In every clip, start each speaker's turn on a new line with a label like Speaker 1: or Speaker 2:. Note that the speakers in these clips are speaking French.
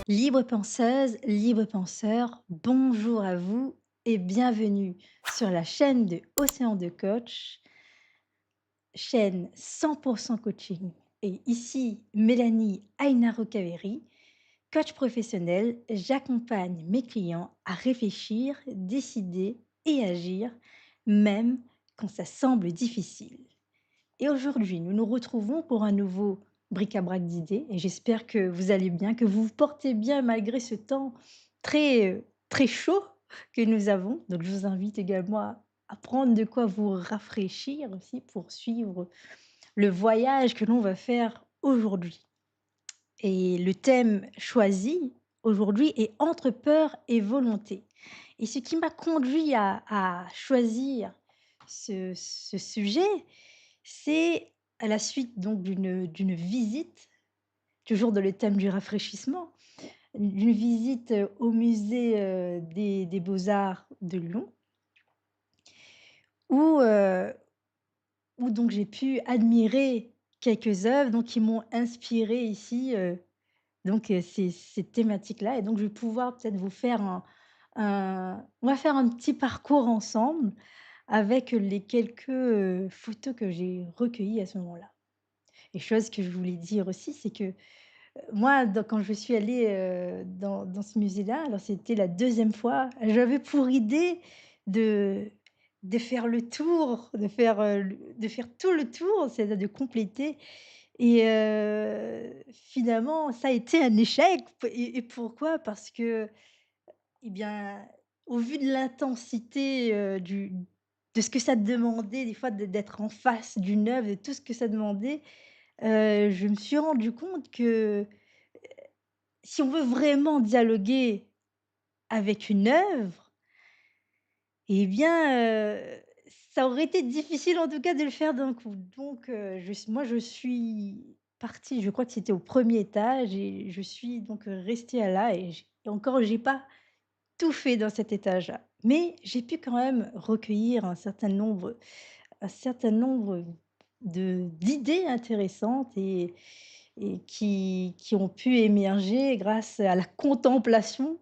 Speaker 1: Libre penseuse, libre penseur, bonjour à vous et bienvenue sur la chaîne de Océan de Coach, chaîne 100% coaching. Et ici, Mélanie Aina-Rokaveri, coach professionnel, j'accompagne mes clients à réfléchir, décider et agir, même quand ça semble difficile. Et aujourd'hui, nous nous retrouvons pour un nouveau bric-à-brac d'idées et j'espère que vous allez bien, que vous vous portez bien malgré ce temps très chaud que nous avons. Donc je vous invite également à prendre de quoi vous rafraîchir aussi pour suivre le voyage que l'on va faire aujourd'hui. Et le thème choisi aujourd'hui est entre peur et volonté. Et ce qui m'a conduit à choisir ce sujet, c'est à la suite donc d'une visite, toujours dans le thème du rafraîchissement, d'une visite, au musée, des beaux-arts de Lyon où, où donc j'ai pu admirer quelques œuvres donc qui m'ont inspirée ici, donc ces thématiques-là et donc je vais pouvoir peut-être vous faire un on va faire un petit parcours ensemble avec les quelques, photos que j'ai recueillies à ce moment-là. Et chose que je voulais dire aussi, c'est que, moi quand je suis allée, dans ce musée-là, alors c'était la deuxième fois, j'avais pour idée de de faire le tour, de faire tout le tour, c'est-à-dire de compléter et finalement, ça a été un échec et pourquoi? Parce que, eh bien, au vu de l'intensité, du de ce que ça demandait des fois d'être en face d'une œuvre, de tout ce que ça demandait, je me suis rendu compte que si on veut vraiment dialoguer avec une œuvre, eh bien, ça aurait été difficile en tout cas de le faire d'un coup. Donc, je suis partie, je crois que c'était au premier étage et je suis donc restée à là et encore j'ai pas tout fait dans cet étage-là. Mais j'ai pu quand même recueillir un certain nombre de d'idées intéressantes et qui ont pu émerger grâce à la contemplation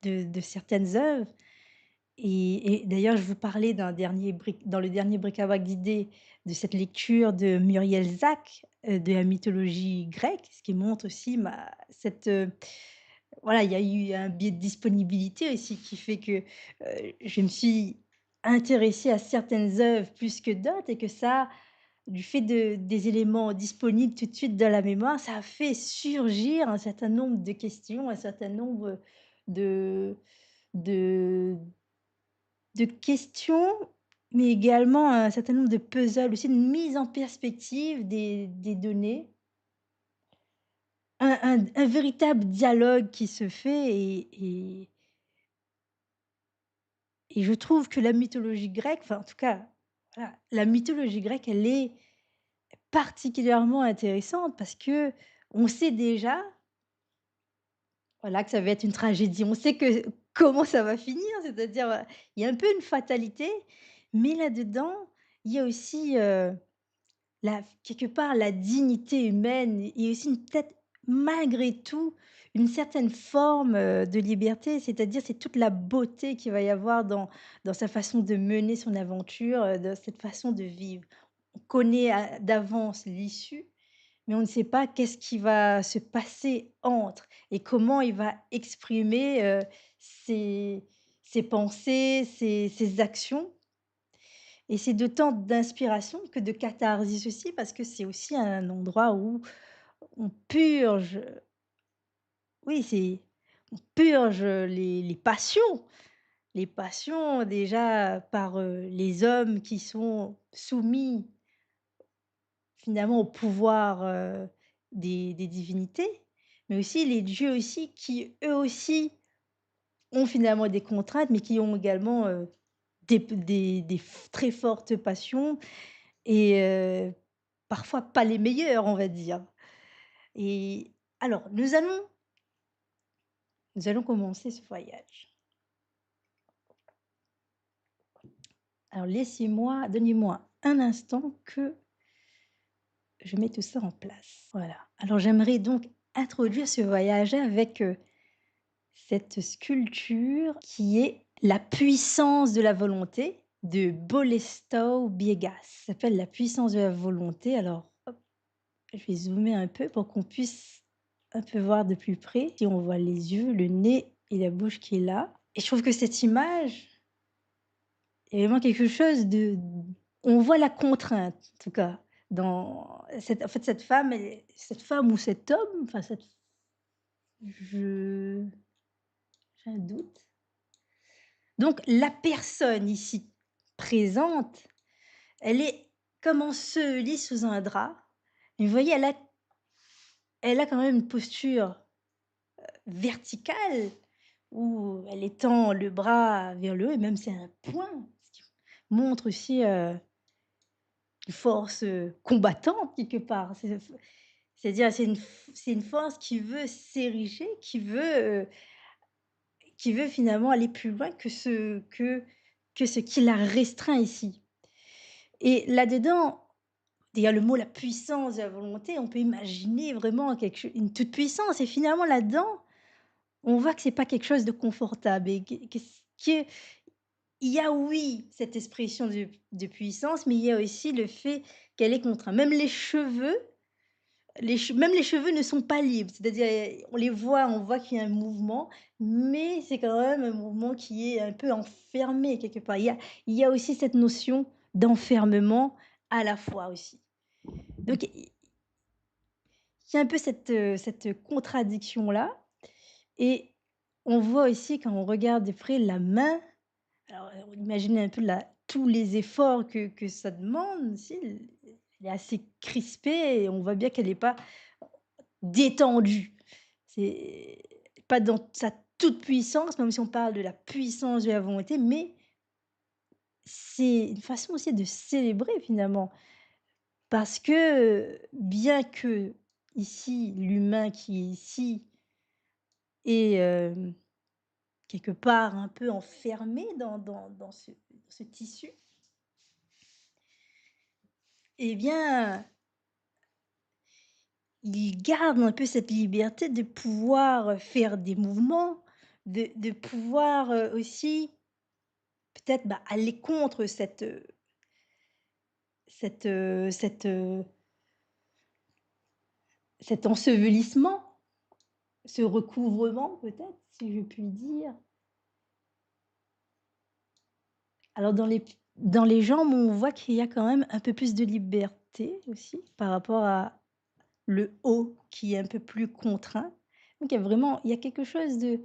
Speaker 1: de certaines œuvres et d'ailleurs, je vous parlais dans le dernier bric-à-brac d'idées, de cette lecture de Muriel Zac, de la mythologie grecque, ce qui montre aussi voilà, il y a eu un biais de disponibilité aussi qui fait que, je me suis intéressée à certaines œuvres plus que d'autres et que ça, du fait des éléments disponibles tout de suite dans la mémoire, ça a fait surgir un certain nombre de questions, un certain nombre de de de questions, mais également un certain nombre de puzzles, aussi une mise en perspective des données, un véritable dialogue qui se fait et je trouve que la mythologie grecque, enfin en tout cas, voilà, la mythologie grecque, elle est particulièrement intéressante parce que on sait déjà, voilà, que ça va être une tragédie. On sait que comment ça va finir, c'est-à-dire, il y a un peu une fatalité, mais là-dedans, il y a aussi, quelque part, la dignité humaine et aussi une peut-être, malgré tout, une certaine forme, de liberté. C'est-à-dire, c'est toute la beauté qu'il va y avoir dans sa façon de mener son aventure, dans cette façon de vivre. On connaît d'avance l'issue, mais on ne sait pas qu'est-ce qui va se passer entre et comment il va exprimer, ses ses pensées, ses actions et c'est d'autant d'inspiration que de catharsis aussi, parce que c'est aussi un endroit où on purge, oui, on purge les passions déjà par, les hommes qui sont soumis finalement au pouvoir, des divinités, mais aussi les dieux aussi qui eux aussi ont finalement des contraintes, mais qui ont également, des très fortes passions et parfois pas les meilleurs, on va dire. Et alors nous allons commencer ce voyage. Alors donnez-moi un instant que je mets tout ça en place. Voilà. Alors j'aimerais donc introduire ce voyage avec, cette sculpture qui est La puissance de la volonté de Bolesław Biegas. Ça s'appelle La puissance de la volonté. Alors, hop, je vais zoomer un peu pour qu'on puisse un peu voir de plus près. Si on voit les yeux, le nez et la bouche qui est là. Et je trouve que cette image est vraiment quelque chose de on voit la contrainte, en tout cas, dans cette en fait, cette femme ou cet homme, enfin cette je j'ai un doute. Donc la personne ici présente, elle est comme ensevelie sous un drap. Et vous voyez, elle a quand même une posture verticale où elle étend le bras vers le haut et même c'est un point, ce qui montre aussi, une force, combattante quelque part. C'est-à-dire c'est une force qui veut s'ériger, qui veut finalement aller plus loin que ce qui la restreint ici. Et là-dedans, il y a le mot la puissance de la volonté, on peut imaginer vraiment une toute puissance et finalement là-dedans, on voit que c'est pas quelque chose de confortable et que il y a oui, cette expression de puissance, mais il y a aussi le fait qu'elle est contrainte. Même les cheveux ne sont pas libres, c'est-à-dire, on voit qu'il y a un mouvement, mais c'est quand même un mouvement qui est un peu enfermé quelque part. Il y a aussi cette notion d'enfermement à la fois aussi. Donc il y a un peu cette contradiction-là et on voit aussi quand on regarde de près la main, alors, imaginez un peu tous les efforts que ça demande aussi, elle est assez crispée et on voit bien qu'elle n'est pas détendue. C'est pas dans sa toute puissance, même si on parle de la puissance de la volonté, mais c'est une façon aussi de célébrer finalement. Parce que, bien que ici, l'humain qui est ici est, quelque part un peu enfermé dans ce tissu, eh bien, il garde un peu cette liberté de pouvoir, faire des mouvements, de pouvoir, aussi peut-être, bah, aller contre cette, cet ensevelissement, ce recouvrement peut-être, si je puis dire. Alors dans les jambes, on voit qu'il y a quand même un peu plus de liberté aussi par rapport à le haut qui est un peu plus contraint. Donc il y a quelque chose de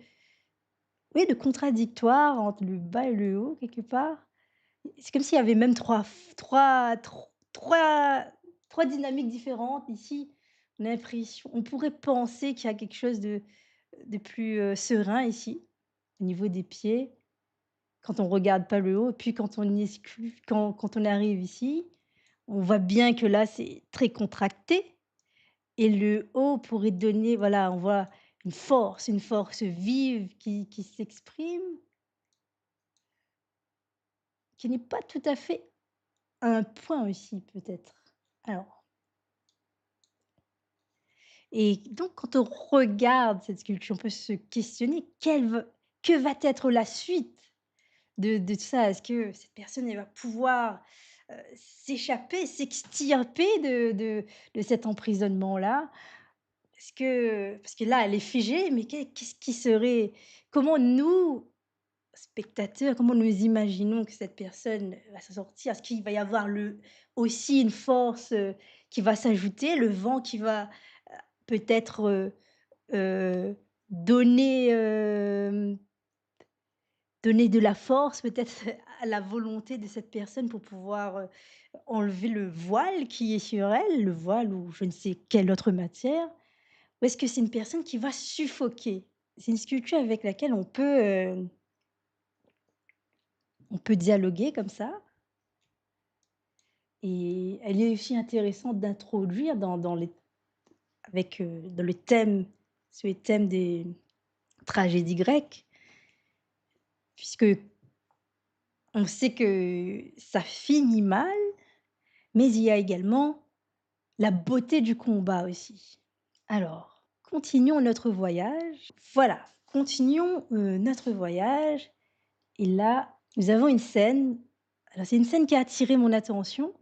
Speaker 1: oui, de contradictoire entre le bas et le haut quelque part. C'est comme s'il y avait même 3 dynamiques différentes ici. On pourrait penser qu'il y a quelque chose de plus, serein ici, au niveau des pieds. Quand on regarde pas le haut et puis quand on arrive ici, on voit bien que là, c'est très contracté et le haut pourrait donner voilà, on voit une force vive qui s'exprime, qui n'est pas tout à fait un point aussi peut-être. Alors et donc quand on regarde cette sculpture, on peut se questionner que va être la suite de tout ça? Est-ce que cette personne, elle va pouvoir, s'échapper, s'extirper de cet emprisonnement-là? Parce que là, elle est figée, mais qu'est-ce qui serait comment nous, spectateurs, comment nous imaginons que cette personne va s'en sortir? Est-ce qu'il va y avoir aussi une force, qui va s'ajouter, le vent qui va, peut-être, donner, donner de la force peut-être à la volonté de cette personne pour pouvoir, enlever le voile qui est sur elle, le voile ou je ne sais quelle autre matière? Ou est-ce que c'est une personne qui va suffoquer? C'est une sculpture avec laquelle on peut dialoguer comme ça et elle est aussi intéressante d'introduire dans le thème sur les thèmes des tragédies grecques, puisque on sait que ça finit mal, mais il y a également la beauté du combat aussi. Alors, continuons notre voyage. Voilà, continuons, notre voyage et là, nous avons une scène. Alors c'est une scène qui a attiré mon attention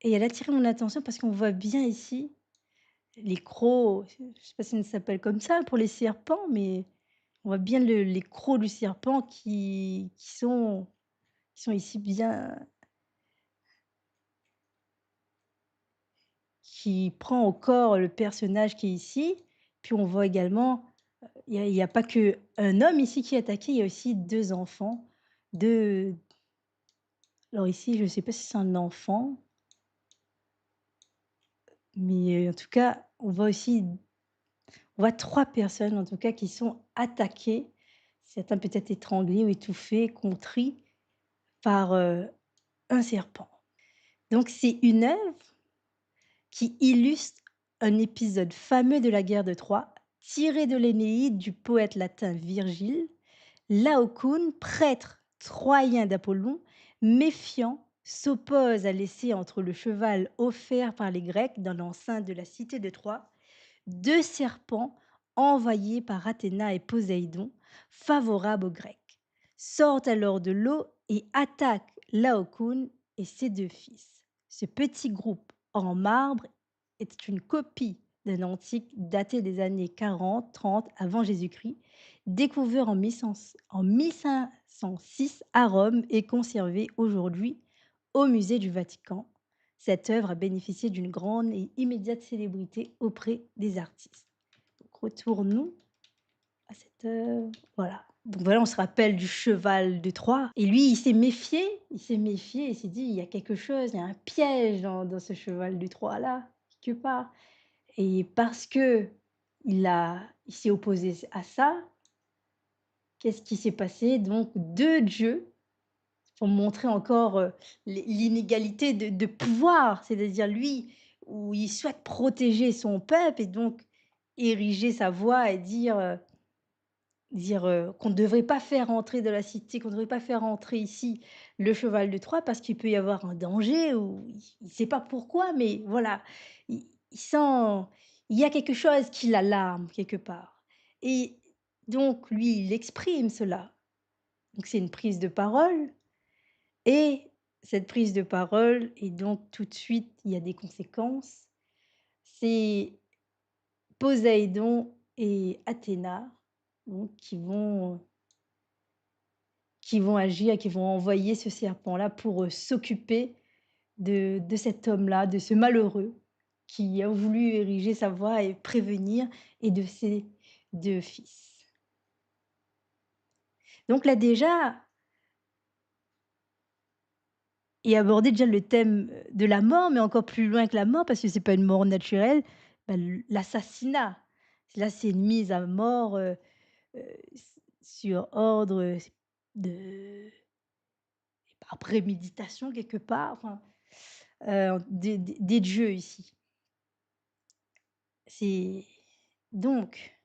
Speaker 1: et elle a attiré mon attention parce qu'on voit bien ici les crocs, je sais pas si ça s'appelle comme ça pour les serpents, mais on voit bien les crocs du serpent qui sont ici bien, qui prend au corps le personnage qui est ici. Puis on voit également, il y a pas qu'un homme ici qui est attaqué, il y a aussi 2 enfants, 2. Alors ici, je ne sais pas si c'est un enfant, mais en tout cas, on voit 3 personnes en tout cas qui sont attaquées, certains peut-être étranglés ou étouffés, contris par, un serpent. Donc c'est une œuvre qui illustre un épisode fameux de la guerre de Troie, tiré de l'Énéide du poète latin Virgile. Laocoon, prêtre troyen d'Apollon, méfiant, s'oppose à l'essai entre le cheval offert par les Grecs dans l'enceinte de la cité de Troie, 2 serpents envoyés par Athéna et Poséidon, favorables aux Grecs, sortent alors de l'eau et attaquent Laocoon et ses 2 fils. Ce petit groupe en marbre est une copie d'un antique daté des années 40-30 avant Jésus-Christ, découvert en 1506 à Rome et conservé aujourd'hui au musée du Vatican. Cette œuvre a bénéficié d'une grande et immédiate célébrité auprès des artistes. Donc retournons à cette œuvre. Voilà. Donc voilà, on se rappelle du cheval de Troie. Et lui, il s'est méfié, il s'est dit, il y a quelque chose, il y a un piège dans ce cheval de Troie-là, quelque part. Et parce que il s'est opposé à ça, qu'est-ce qui s'est passé? Donc 2 dieux, pour montrer encore, l'inégalité de pouvoir, c'est-à-dire lui, où il souhaite protéger son peuple et donc ériger sa voix et dire, qu'on ne devrait pas faire entrer de la cité, qu'on ne devrait pas faire entrer ici le cheval de Troie parce qu'il peut y avoir un danger ou il ne sait pas pourquoi, mais voilà, il sent il y a quelque chose qui l'alarme quelque part et donc lui, il exprime cela. Donc c'est une prise de parole et cette prise de parole et donc tout de suite, il y a des conséquences. C'est Poséidon et Athéna, donc qui vont agir, qui vont envoyer ce serpent-là pour, s'occuper de cet homme-là, de ce malheureux qui a voulu ériger sa voix et prévenir et de ses 2 fils. Donc là déjà est abordé déjà le thème, de la mort, mais encore plus loin que la mort parce que c'est pas une mort naturelle, bah, l'assassinat. Là, c'est une mise à mort, s sur ordre, de par préméditation quelque part, enfin, des dieux ici. C'est donc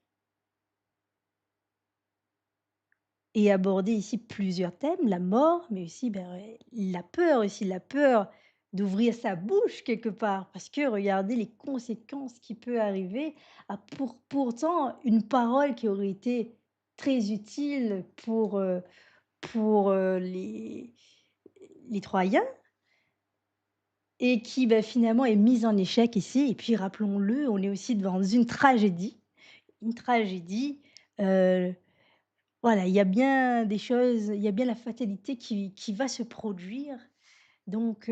Speaker 1: et aborder ici plusieurs thèmes, la mort, mais aussi, ben, la peur aussi, la peur d'ouvrir sa bouche quelque part parce que regardez les conséquences qui peut arriver à pourtant une parole qui aurait été très utile pour les Troyens et qui, bah, finalement est mise en échec ici et puis rappelons-le, on est aussi devant une tragédie, heu, voilà, il y a bien des choses, il y a bien la fatalité qui va se produire donc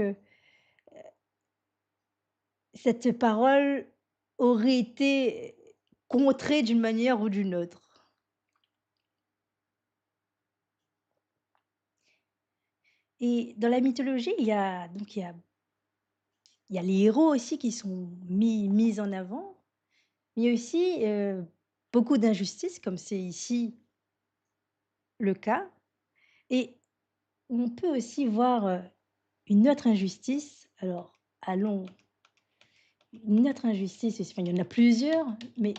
Speaker 1: cette parole aurait été contrée d'une manière ou d'une autre et dans la mythologie, il y a les héros aussi qui sont mis en avant, mais il y a aussi, beaucoup d'injustices comme c'est ici le cas et on peut aussi voir, une autre injustice. Alors allons une autre injustice, enfin il y en a plusieurs, mais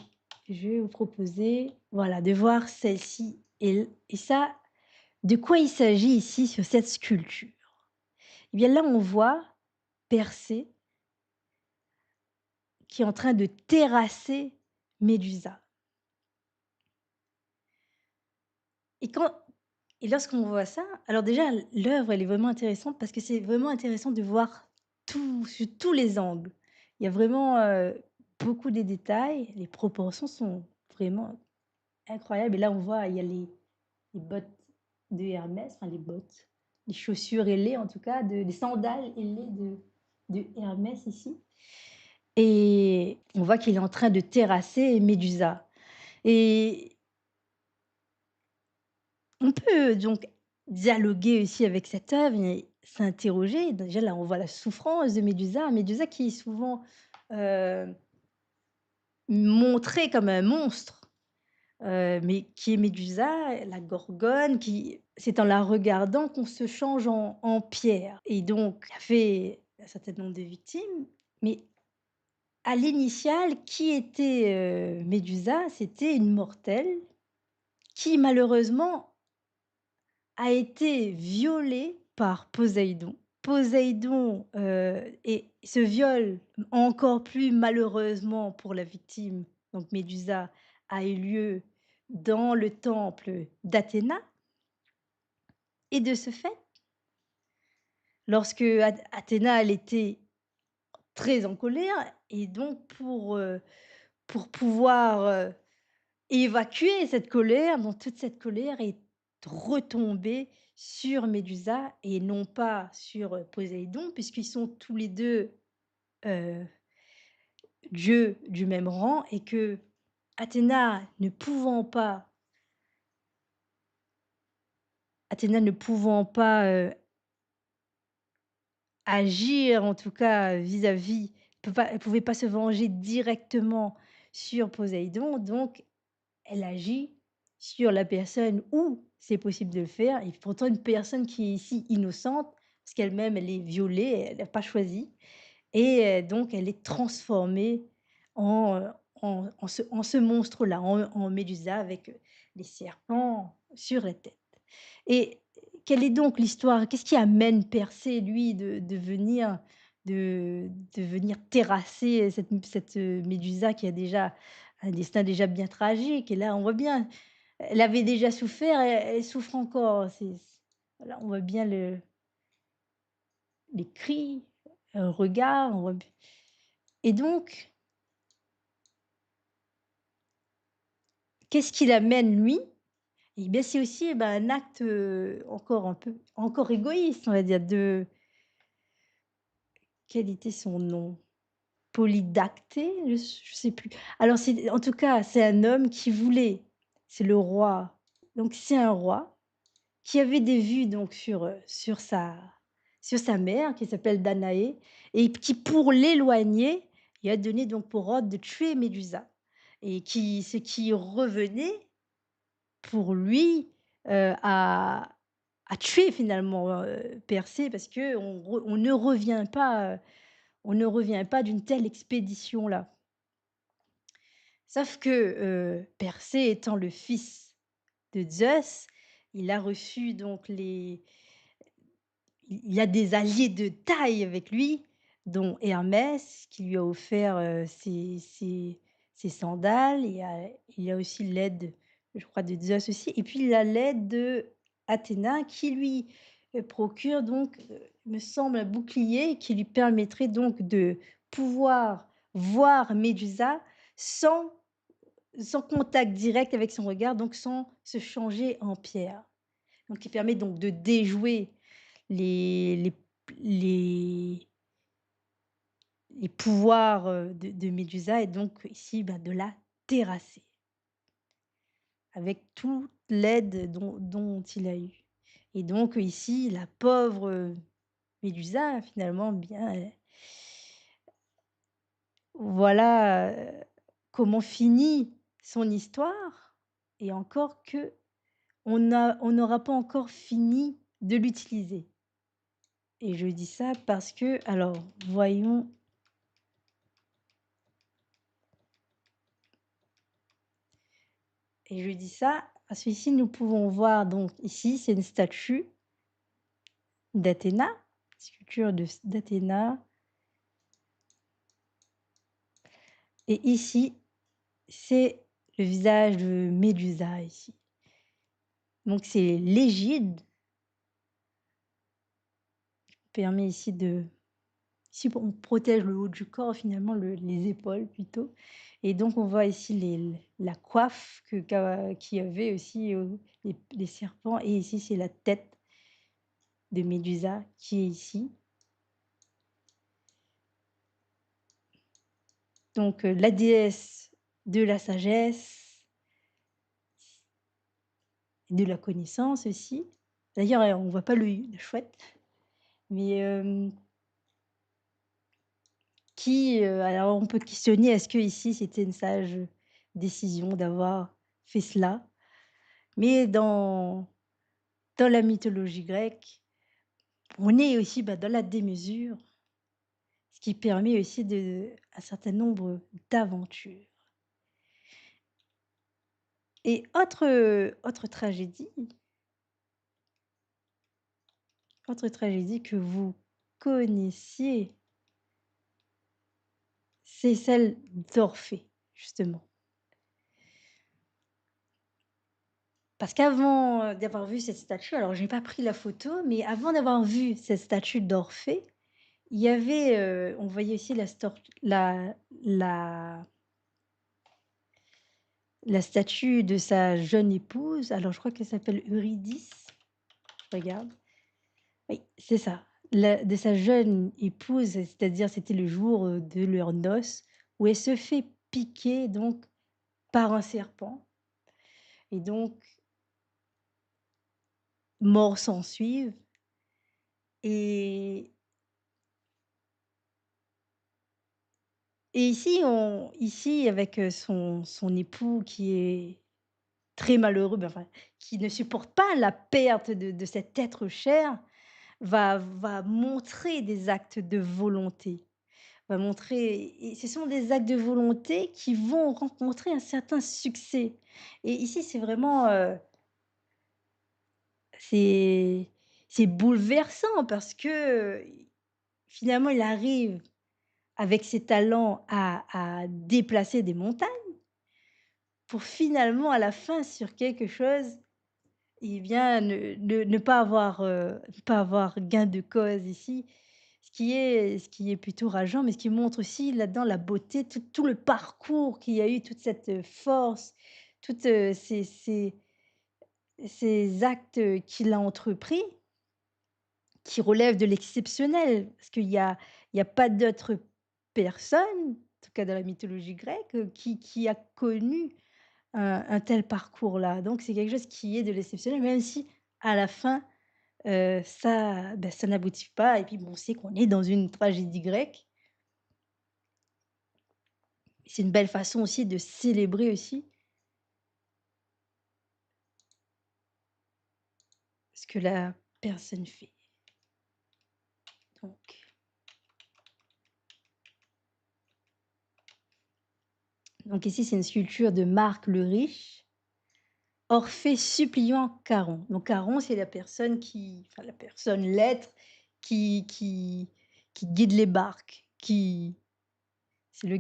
Speaker 1: je vais vous proposer, voilà, de voir celle-ci et ça, de quoi il s'agit ici sur cette sculpture? Eh bien là, on voit Persée qui est en train de terrasser Médusa. et quand et lorsqu'on voit ça, alors déjà l'œuvre, elle est vraiment intéressante parce que c'est vraiment intéressant de voir tout sous tous les angles. Il y a vraiment, beaucoup de détails, les proportions sont vraiment incroyables et là on voit, il y a les bottes de Hermès, enfin les bottes, les chaussures ailées en tout cas, les sandales ailées de Hermès ici et on voit qu'il est en train de terrasser Médusa et on peut donc dialoguer aussi avec cette œuvre et s'interroger. Déjà là, on voit la souffrance de Médusa, Médusa qui est souvent, heu, montrée comme un monstre, mais qui est Médusa, la Gorgone, qui c'est en la regardant qu'on se change en pierre et donc ça fait un certain nombre de victimes, mais à l'initiale, qui était, Médusa? C'était une mortelle qui malheureusement a été violée par Poséidon. Poséidon, et ce viol, encore plus malheureusement pour la victime, donc Médusa, a eu lieu dans le temple d'Athéna et de ce fait, lorsque Athéna, elle était très en colère et donc pour pouvoir, évacuer cette colère, donc toute cette colère est retombée sur Médusa et non pas sur, Poséidon puisqu'ils sont tous les 2 heu, dieux du même rang et que Athéna ne pouvant pas Athéna ne pouvant pas, agir en tout cas vis-à-vis elle pouvait pas se venger directement sur Poséidon donc elle agit sur la personne où c'est possible de le faire et pourtant une personne qui est ici innocente, parce qu'elle-même elle est violée, elle n'a pas choisi et donc elle est transformée en, en ce monstre-là, en Médusa avec, les serpents sur la tête et quelle est donc l'histoire? Qu'est-ce qui amène Persée lui de venir terrasser cette Médusa qui a déjà un destin déjà bien tragique et là on voit bien elle avait déjà souffert et elle souffre encore. Voilà, on voit bien les cris, le regard, on voit b et donc qu'est-ce qui l'amène lui? Et bien, c'est aussi, un acte, encore égoïste, on va dire, de quel était son nom? Polydacté? Je sais plus. Alors c'est en tout cas, c'est un homme qui voulait c'est le roi, donc c'est un roi qui avait des vues donc sur sa mère qui s'appelle Danaé et qui pour l'éloigner, il a donné donc pour ordre de tuer Médusa et qui revenait pour lui, à tuer finalement, Persée parce qu'on ne revient pas, d'une telle expédition-là. Sauf que, Persée étant le fils de Zeus, il a reçu donc il a des alliés de taille avec lui, dont Hermès qui lui a offert, ses sandales. Il y a aussi l'aide, je crois, de Zeus aussi et puis il a l'aide d'Athéna qui lui, procure donc, me semble un bouclier qui lui permettrait donc de pouvoir voir Médusa sans contact direct avec son regard, donc sans se changer en pierre. Donc qui permet donc de déjouer les les les les pouvoirs, de Médusa et donc ici, de la terrasser avec toute l'aide dont il a eu et donc ici la pauvre, Médusa finalement bien, voilà, comment finit son histoire et encore que on n'aura pas encore fini de l'utiliser et je dis ça parce que alors voyons. Et je dis ça parce qu'ici, nous pouvons voir donc ici, c'est une statue d'Athéna, sculpture d'Athéna et ici, c'est le visage de Médusa ici. Donc c'est l'égide, permet ici de ici on protège le haut du corps finalement, les épaules plutôt et donc on voit ici la coiffe qu'il y avait aussi, les serpents et ici c'est la tête de Médusa qui est ici. Donc la déesse de la sagesse, de la connaissance aussi. D'ailleurs, on voit pas la chouette, mais alors on peut questionner, est-ce que ici c'était une sage décision d'avoir fait cela? Mais dans la mythologie grecque, on est aussi, bah, dans la démesure, ce qui permet aussi un certain nombre d'aventures. Et autre tragédie que vous connaissiez, c'est celle d'Orphée, justement. Parce qu'avant, d'avoir vu cette statue, alors j'ai pas pris la photo, mais avant d'avoir vu cette statue d'Orphée, il y avait, on voyait aussi la la statue de sa jeune épouse, alors je crois qu'elle s'appelle Eurydice, je regarde. Oui, c'est ça. De sa jeune épouse, c'est-à-dire c'était le jour, de leurs noces, où elle se fait piquer donc par un serpent et donc mort s'ensuivent et ici avec, son époux qui est très malheureux, bah, enfin, qui ne supporte pas la perte de cet être cher, va montrer des actes de volonté. Va montrer et ce sont des actes de volonté qui vont rencontrer un certain succès et ici, c'est vraiment, c'est c'est bouleversant parce que, finalement, il arrive avec ses talents à déplacer des montagnes pour finalement, à la fin, sur quelque chose, eh bien, ne pas avoir, pas avoir gain de cause ici. Ce qui est plutôt rageant, mais ce qui montre aussi là-dedans la beauté, tout le parcours qu'il y a eu, toute cette, force, toutes, ces actes, qu'il a entrepris, qui relèvent de l'exceptionnel. Parce qu'il y a pas d'autre personne, en tout cas dans la mythologie grecque, qui a connu un tel parcours-là. Donc c'est quelque chose qui est de l'exceptionnel, même si à la fin, ça n'aboutit pas et puis bon, on sait qu'on est dans une tragédie grecque. C'est une belle façon aussi de célébrer aussi ce que la personne fait. Donc donc ici, c'est une sculpture de Marc le Riche, Orphée suppliant Charon. Donc Charon, c'est la personne la personne, l'être qui qui guide les barques, c'est le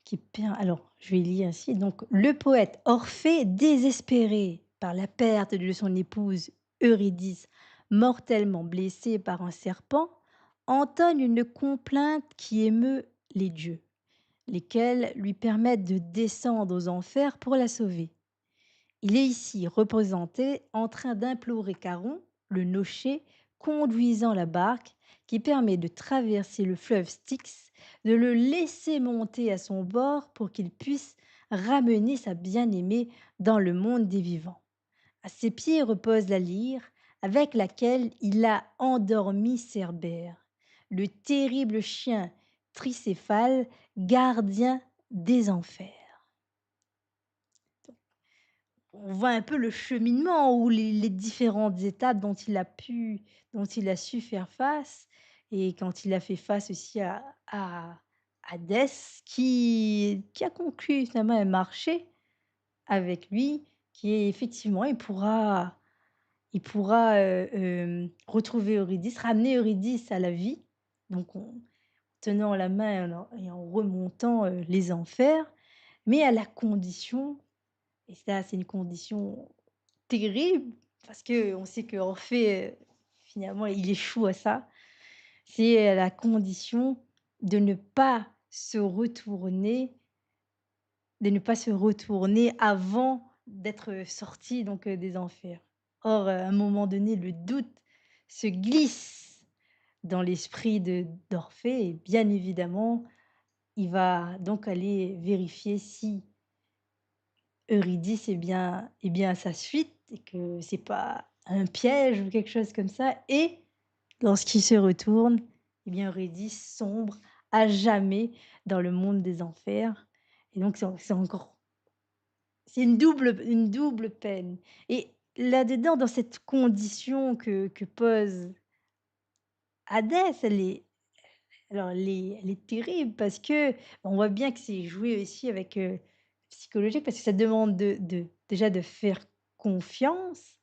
Speaker 1: qui peint alors je vais lire ainsi donc: «Le poète Orphée, désespéré par la perte de son épouse Eurydice, mortellement blessée par un serpent, entonne une complainte qui émeut les dieux, lesquels lui permettent de descendre aux enfers pour la sauver. Il est ici représenté en train d'implorer Charon, le nocher, conduisant la barque, qui permet de traverser le fleuve Styx, de le laisser monter à son bord pour qu'il puisse ramener sa bien-aimée dans le monde des vivants. À ses pieds repose la lyre avec laquelle il a endormi Cerbère, le terrible chien tricéphale, gardien des enfers. On voit un peu le cheminement ou les différentes étapes dont il a su faire face et quand il a fait face aussi à Hadès qui a conclu finalement un marché avec lui, qui est effectivement il pourra, retrouver Eurydice, ramener Eurydice à la vie, donc en tenant la main et en remontant, les enfers, mais à la condition et ça, c'est une condition terrible parce qu'on sait qu'Orphée, finalement, il échoue à ça. C'est, la condition de ne pas se retourner avant d'être sorti donc, des enfers. Or, à un moment donné, le doute se glisse dans l'esprit de d'Orphée et bien évidemment, il va donc aller vérifier si Eurydice est bien à sa suite et que c'est pas un piège ou quelque chose comme ça et lorsqu'il se retourne, eh bien Eurydice sombre à jamais dans le monde des enfers et donc c'est encore c'est une double peine et là-dedans, dans cette condition que pose Hadès, elle est terrible parce que on voit bien que c'est joué aussi avec, psychologique parce que ça demande de déjà de faire confiance.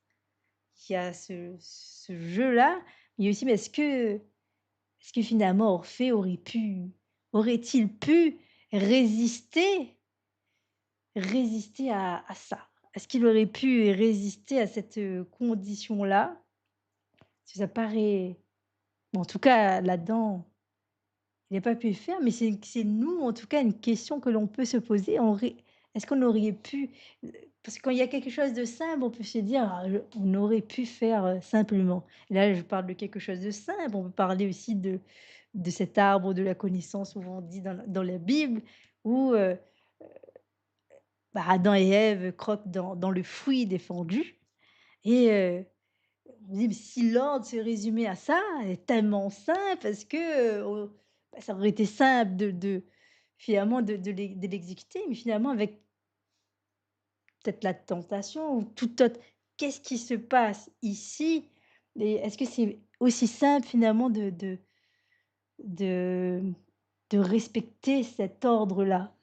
Speaker 1: Il y a ce jeu-là, mais aussi mais est-ce que finalement aurait-il pu résister à ça? Est-ce qu'il aurait pu résister à cette, condition-là? Parce que ça paraît bon, en tout cas là-dedans, il n'a pas pu le faire, mais c'est nous, en tout cas, une question que l'on peut se poser. Est-ce qu'on aurait pu parce que quand il y a quelque chose de simple, on peut se dire: «Ah, on aurait pu faire, simplement». Là, je parle de quelque chose de simple. On peut parler aussi de cet arbre de la connaissance, souvent dit dans la Bible, où, bah, Adam et Ève croquent dans le fruit défendu et on se dit: «Mais si l'ordre se résumait à ça, est tellement simple, parce que, bah, ça aurait été simple de finalement de l'exécuter?» mais finalement avec peut-être la tentation ou tout autre qu'est-ce qui se passe ici? Et est-ce que c'est aussi simple finalement de de respecter cet ordre-là?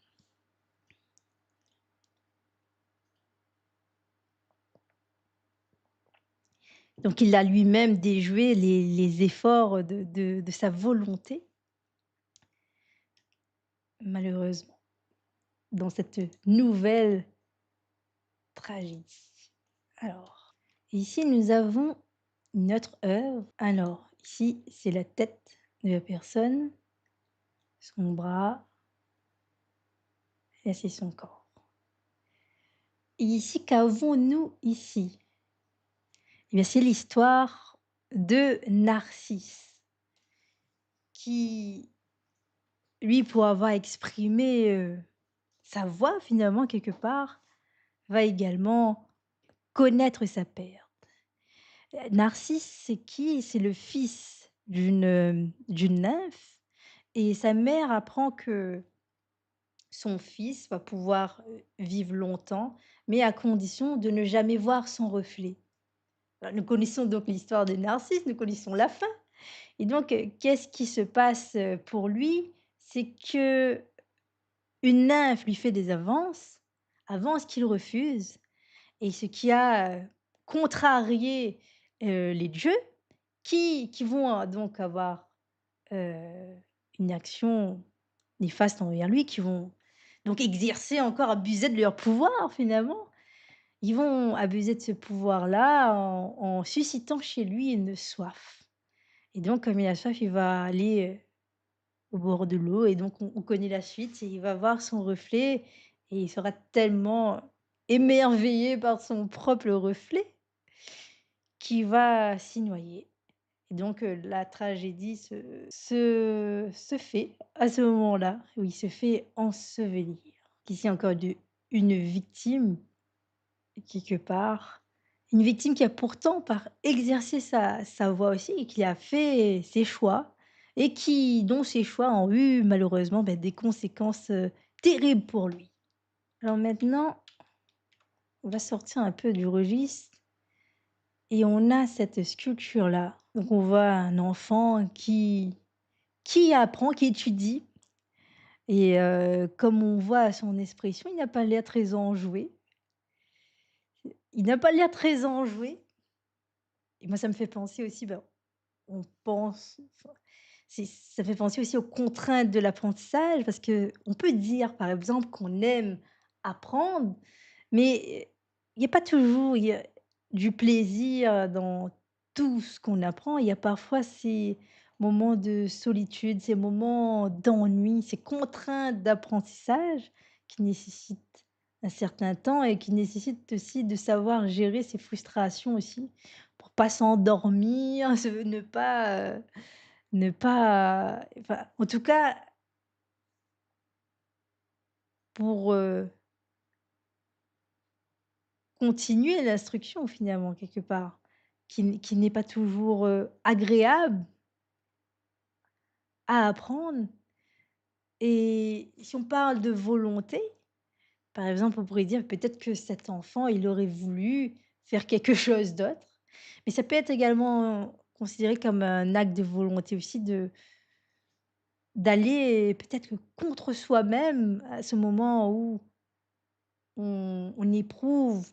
Speaker 1: Donc il a lui-même déjoué les efforts de sa volonté, malheureusement, dans cette nouvelle tragédie. Alors, ici nous avons une autre œuvre. Alors, ici, c'est la tête de la personne, son bras, et là, c'est son corps. Et ici, qu'avons-nous ici? Eh bien, c'est l'histoire de Narcisse qui, lui, pour avoir exprimé, sa voix finalement quelque part, va également connaître sa perte. Narcisse, c'est qui? C'est le fils d'une nymphe et sa mère apprend que son fils va pouvoir, vivre longtemps, mais à condition de ne jamais voir son reflet. Nous connaissons donc l'histoire de Narcisse, nous connaissons la fin et donc qu'est-ce qui se passe, pour lui? C'est que une nymphe lui fait des avances qu'il refuse et ce qui a, contrarié, les dieux qui vont, donc avoir, heu, une action néfaste envers lui, qui vont donc exercer encore, abuser de leur pouvoir finalement. Ils vont abuser de ce pouvoir-là en suscitant chez lui une soif et donc comme il a soif, il va aller, au bord de l'eau et donc on connaît la suite et il va voir son reflet et il sera tellement émerveillé par son propre reflet qu'il va s'y noyer et donc la tragédie se fait à ce moment-là, où il se fait ensevelir. Ici encore une victime, quelque part, une victime qui a pourtant par exercé sa voix aussi et qui a fait ses choix et dont ces choix ont eu malheureusement, des conséquences, terribles pour lui. Alors maintenant, on va sortir un peu du registre et on a cette sculpture-là. Donc on voit un enfant qui apprend, qui étudie et comme on voit à son expression, il n'a pas l'air très enjoué. Il n'a pas l'air très enjoué et moi ça me fait penser aussi, on pense enfin, ça fait penser aussi aux contraintes de l'apprentissage parce que on peut dire, par exemple, qu'on aime apprendre, Mais, il y a pas toujours il y a du plaisir dans tout ce qu'on apprend. Il y a parfois ces moments de solitude, ces moments d'ennui, ces contraintes d'apprentissage qui nécessitent un certain temps et qui nécessitent aussi de savoir gérer ses frustrations aussi, pour pas s'endormir, se ne pas, enfin, en tout cas, pour, continuer l'instruction finalement quelque part, qui n'est pas toujours, agréable à apprendre. Et si on parle de volonté, par exemple, on pourrait dire peut-être que cet enfant, il aurait voulu faire quelque chose d'autre, mais ça peut être également considéré comme un acte de volonté aussi d'aller peut-être que contre soi-même à ce moment où on éprouve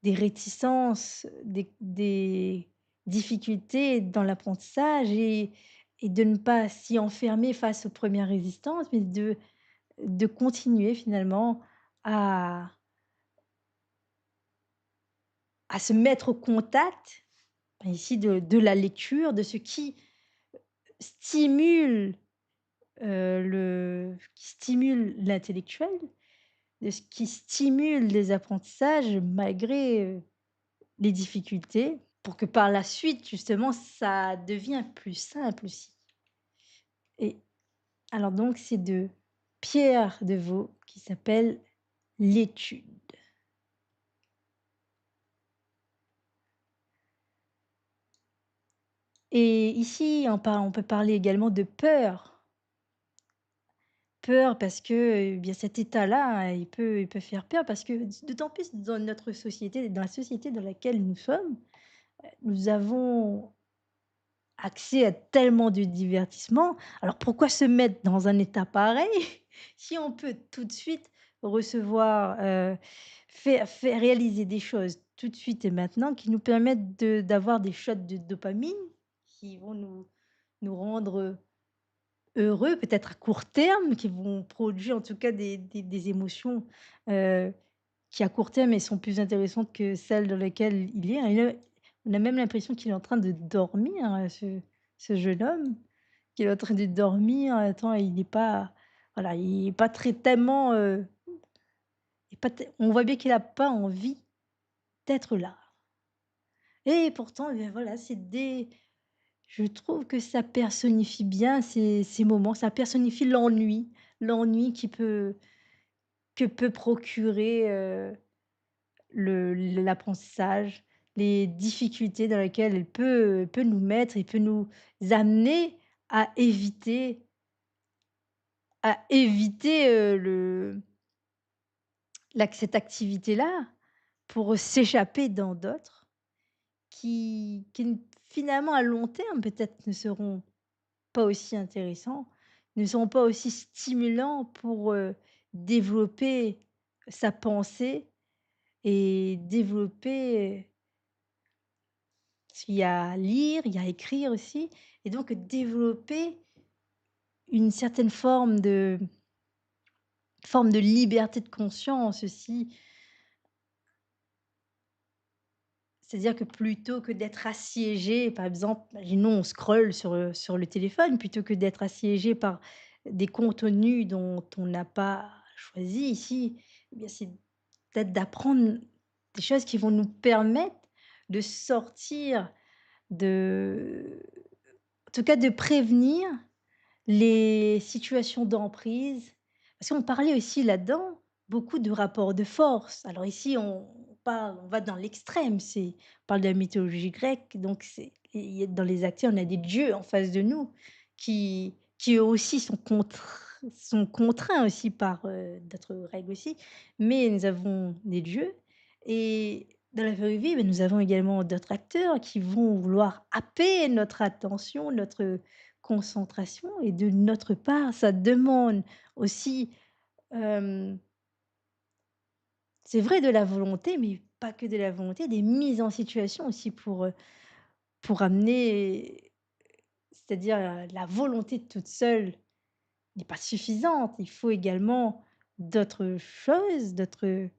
Speaker 1: des réticences, des difficultés dans l'apprentissage et de ne pas s'y enfermer face aux premières résistances, mais de continuer finalement à se mettre au contact, ici de la lecture, de ce qui stimule, qui stimule l'intellectuel, de ce qui stimule les apprentissages malgré, les difficultés. Pour que par la suite, justement, ça devient plus simple aussi. Et alors donc c'est de Pierre Devaux qui s'appelle «L'étude». Et ici, on peut parler également de peur. Peur parce que, bien cet état-là, il peut faire peur parce que d'autant plus dans notre société, dans la société dans laquelle nous sommes, nous avons accès à tellement de divertissements. Alors pourquoi se mettre dans un état pareil si on peut tout de suite recevoir, faire réaliser des choses tout de suite et maintenant qui nous permettent d'avoir des shots de dopamine qui vont nous rendre heureux, peut-être à court terme, qui vont produire en tout cas des émotions, heu, qui à court terme, elles sont plus intéressantes que celles dans lesquelles il est. Et là, on a même l'impression qu'il est en train de dormir, ce jeune homme, qu'il est en train de dormir. Attends, il n'est pas voilà, il est pas très tellement, il est pas té on voit bien qu'il a pas envie d'être là. Et pourtant, eh bien voilà, c'est des je trouve que ça personnifie bien ces moments, ça personnifie l'ennui, l'ennui que peut procurer, l'apprentissage, les difficultés dans lesquelles elle peut nous mettre et peut nous amener à éviter le cette activité-là pour s'échapper dans d'autres qui n finalement à long terme peut-être ne seront pas aussi intéressants, ne seront pas aussi stimulants pour, développer sa pensée et développer il y a à lire, il y a à écrire aussi et donc développer une certaine forme de liberté de conscience aussi. C'est-à-dire que plutôt que d'être assiégé, par exemple, imaginons on scrolle sur le téléphone, plutôt que d'être assiégé par des contenus dont on n'a pas choisi ici, eh bien c'est peut-être d'apprendre des choses qui vont nous permettre de sortir de en tout cas de prévenir les situations d'emprise, parce qu'on parlait aussi là-dedans beaucoup de rapports de force. Alors ici, on va dans l'extrême, on parle de la mythologie grecque, donc dans les acteurs, on a des dieux en face de nous qui eux aussi sont contraints aussi par d'autres règles aussi, mais nous avons des dieux et dans la vraie vie, ben, nous avons également d'autres acteurs qui vont vouloir happer notre attention, notre concentration et de notre part, ça demande aussi, hem, c'est vrai de la volonté, mais pas que de la volonté, des mises en situation aussi pour amener c'est-à-dire, la volonté toute seule n'est pas suffisante. Il faut également d'autres choses, d'autres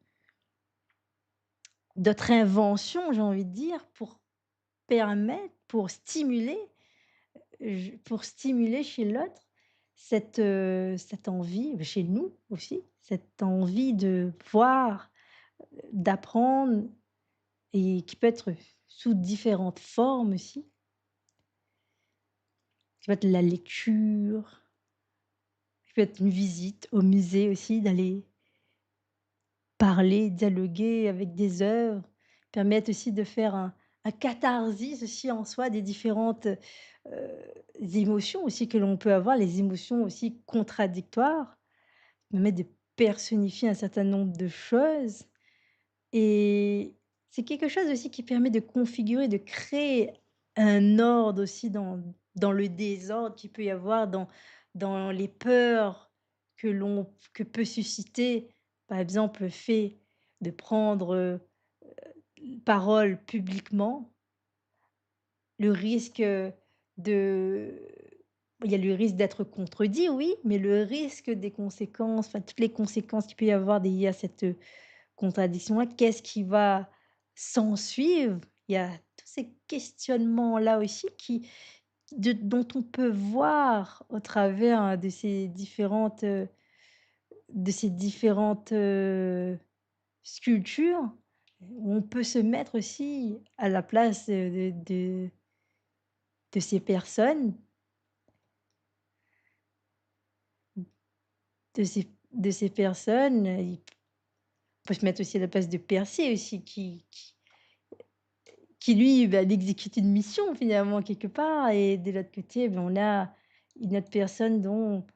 Speaker 1: d'autres inventions, j'ai envie de dire, pour stimuler, pour stimuler chez l'autre cette envie, chez nous aussi, cette envie de voir, d'apprendre et qui peut être sous différentes formes aussi. Ça peut être la lecture, ça peut être une visite au musée aussi, d'aller parler, dialoguer avec des œuvres, permettent aussi de faire un catharsis aussi en soi des différentes, émotions aussi que l'on peut avoir, les émotions aussi contradictoires, permettent de personnifier un certain nombre de choses et c'est quelque chose aussi qui permet de configurer, de créer un ordre aussi dans le désordre qu'il peut y avoir, dans les peurs que peut susciter, par exemple, le fait de prendre, parole publiquement. Le risque, de il y a le risque d'être contredit, oui, mais le risque des conséquences, enfin toutes les conséquences qu'il peut y avoir liées à cette, contradiction-là, qu'est-ce qui va s'ensuivre? Il y a tous ces questionnements-là aussi dont on peut voir au travers, de ces différentes, sculptures, où on peut se mettre aussi à la place, de ces personnes, de ces personnes, il peut se mettre aussi à la place de Persée aussi qui lui, bah, il exécute une mission finalement quelque part et de l'autre côté, ben, on a une autre personne dont,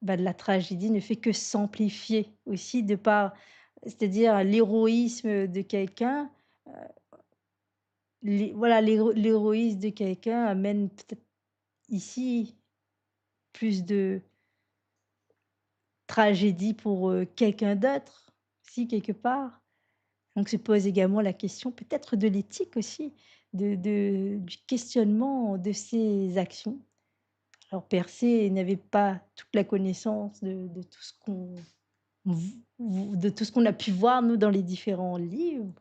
Speaker 1: bah, la tragédie ne fait que s'amplifier aussi de par c'est-à-dire l'héroïsme de quelqu'un, l'héroïsme de quelqu'un amène peut-être ici plus de tragédie pour, quelqu'un d'autre, si quelque part. Donc se pose également la question peut-être de l'éthique aussi, du questionnement de ses actions. Alors Persée n'avait pas toute la connaissance de tout ce qu'on de tout ce qu'on a pu voir nous dans les différents livres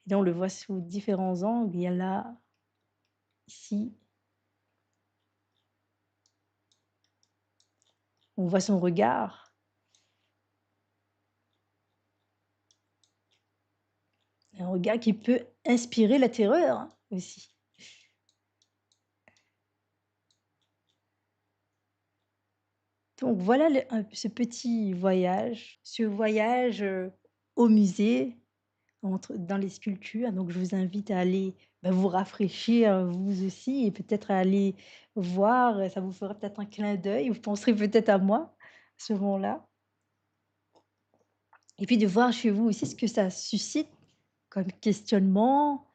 Speaker 1: et là on le voit sous différents angles. Il y a là, ici, on voit son regard, un regard qui peut inspirer la terreur, hein, aussi. Donc voilà ce petit voyage, au musée dans les sculptures. Donc je vous invite à aller, bah, vous rafraîchir, vous aussi et peut-être à aller voir, ça vous fera peut-être un clin d'œil, vous penserez peut-être à moi, à ce moment-là et puis de voir chez vous aussi ce que ça suscite comme questionnement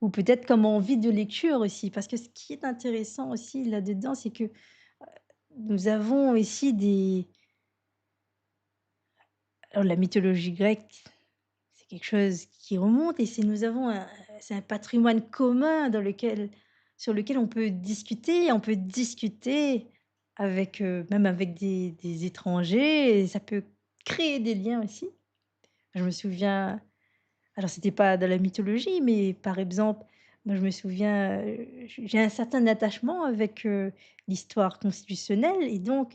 Speaker 1: ou peut-être comme envie de lecture aussi. Parce que ce qui est intéressant aussi là-dedans, c'est que nous avons ici alors la mythologie grecque, c'est quelque chose qui remonte et c'est un patrimoine commun sur lequel on peut discuter avec, même avec des étrangers et ça peut créer des liens aussi. Je me souviens alors c'était pas dans la mythologie, mais par exemple, moi je me souviens, j'ai un certain attachement avec, l'histoire constitutionnelle et donc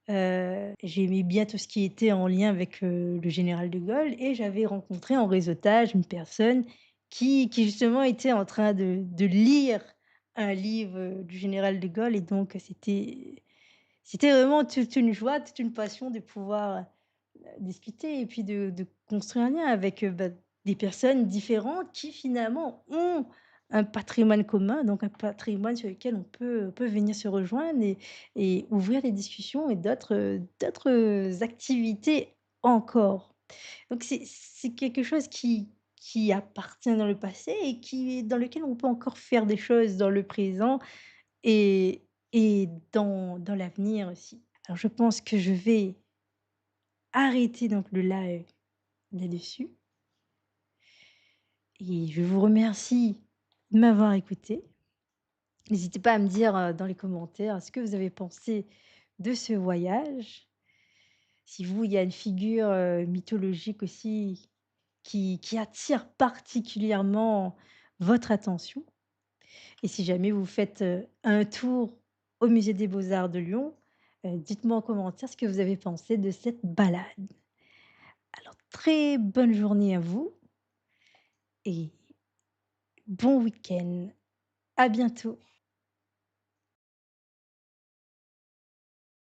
Speaker 1: j'aimais bien tout ce qui était en lien avec, le général de Gaulle et j'avais rencontré en réseautage une personne qui justement était en train de lire un livre, du général de Gaulle et donc c'était vraiment toute une joie, toute une passion de pouvoir, discuter et puis de construire un lien avec, bah, des personnes différentes qui finalement ont un patrimoine commun, donc un patrimoine sur lequel on peut venir se rejoindre et ouvrir des discussions et d'autres activités encore. Donc c'est quelque chose qui appartient dans le passé et dans lequel on peut encore faire des choses dans le présent et dans l'avenir aussi. Alors je pense que je vais arrêter donc le live là-dessus et je vous remercie de m'avoir écouté. N'hésitez pas à me dire, dans les commentaires ce que vous avez pensé de ce voyage Si vous, il y a une figure, mythologique aussi qui attire particulièrement votre attention et si jamais vous faites, un tour au musée des beaux-arts de Lyon, dites-moi en commentaire ce que vous avez pensé de cette balade. Alors très bonne journée à vous et bon week-end. À bientôt.